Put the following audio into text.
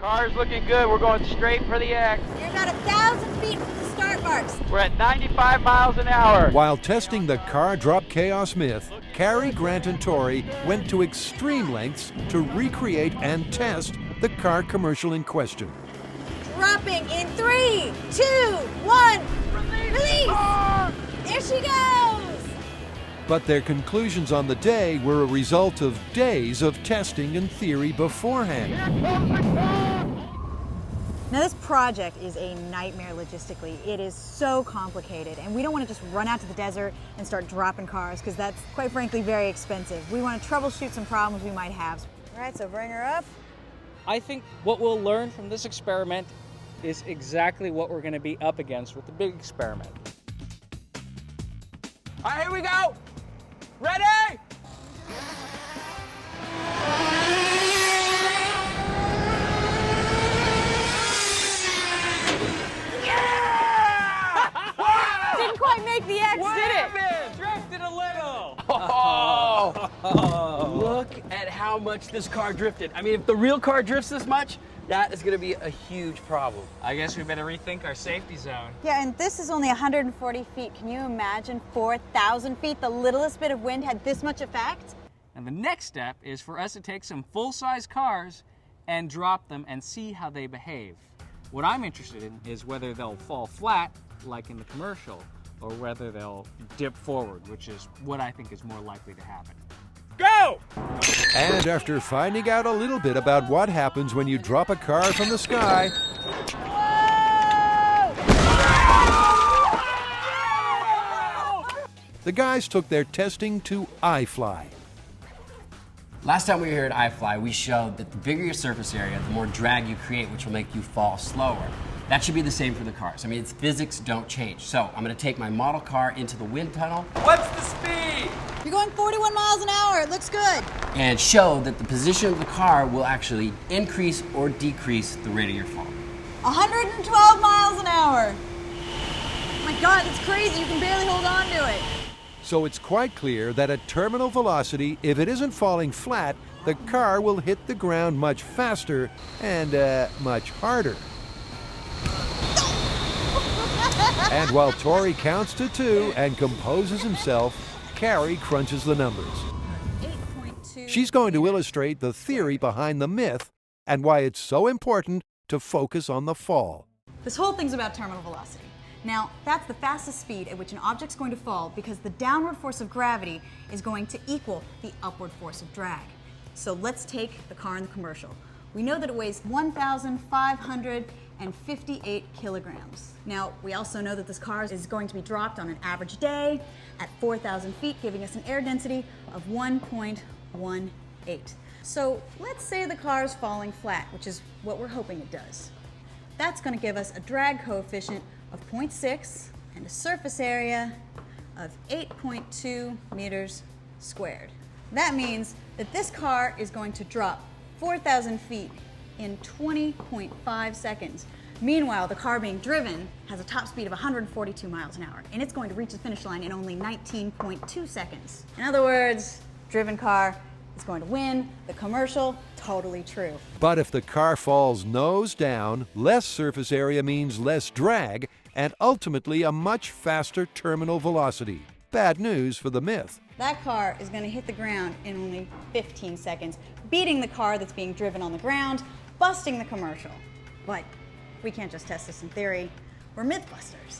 Car's looking good. We're going straight for the X. You're about 1,000 feet from the start marks. We're at 95 miles an hour. While testing the car drop chaos myth, Cary, Grant, and Tory went to extreme lengths to recreate and test the car commercial in question. Dropping in 3, 2, 1. Release! There she goes! But their conclusions on the day were a result of days of testing and theory beforehand. Now this project is a nightmare logistically. It is so complicated, and we don't want to just run out to the desert and start dropping cars, because that's quite frankly very expensive. We want to troubleshoot some problems we might have. All right, so bring her up. I think what we'll learn from this experiment is exactly what we're going to be up against with the big experiment. All right, here we go. Ready? Didn't quite make the X, What did it? happened? Drifted a little. Oh, look at how much this car drifted. I mean, if the real car drifts this much, that is going to be a huge problem. I guess we better rethink our safety zone. Yeah, and this is only 140 feet. Can you imagine 4,000 feet? The littlest bit of wind had this much effect? And the next step is for us to take some full-size cars and drop them and see how they behave. What I'm interested in is whether they'll fall flat, like in the commercial, or whether they'll dip forward, which is what I think is more likely to happen. Go! And after finding out a little bit about what happens when you drop a car from the sky, the guys took their testing to iFly. Last time we were here at iFly, we showed that the bigger your surface area, the more drag you create, which will make you fall slower. That should be the same for the cars. I mean, its physics don't change. So I'm going to take my model car into the wind tunnel. What's the speed? You're going 41 miles an hour. It looks good. And show that the position of the car will actually increase or decrease the rate of your fall. 112 miles an hour. Oh my God, that's crazy. You can barely hold on to it. So it's quite clear that at terminal velocity, if it isn't falling flat, the car will hit the ground much faster and much harder. And while Tory counts to 2 and composes himself, Cary crunches the numbers. 8.2. She's going to illustrate the theory behind the myth and why it's so important to focus on the fall. This whole thing's about terminal velocity. Now, that's the fastest speed at which an object's going to fall because the downward force of gravity is going to equal the upward force of drag. So let's take the car in the commercial. We know that it weighs 1,558 kilograms. Now, we also know that this car is going to be dropped on an average day at 4,000 feet, giving us an air density of 1.18. So let's say the car is falling flat, which is what we're hoping it does. That's going to give us a drag coefficient of 0.6 and a surface area of 8.2 meters squared. That means that this car is going to drop 4,000 feet in 20.5 seconds. Meanwhile, the car being driven has a top speed of 142 miles an hour, and it's going to reach the finish line in only 19.2 seconds. In other words, driven car is going to win. The commercial, totally true. But if the car falls nose down, less surface area means less drag and ultimately a much faster terminal velocity. Bad news for the myth. That car is going to hit the ground in only 15 seconds, beating the car that's being driven on the ground, busting the commercial. But we can't just test this in theory. We're MythBusters.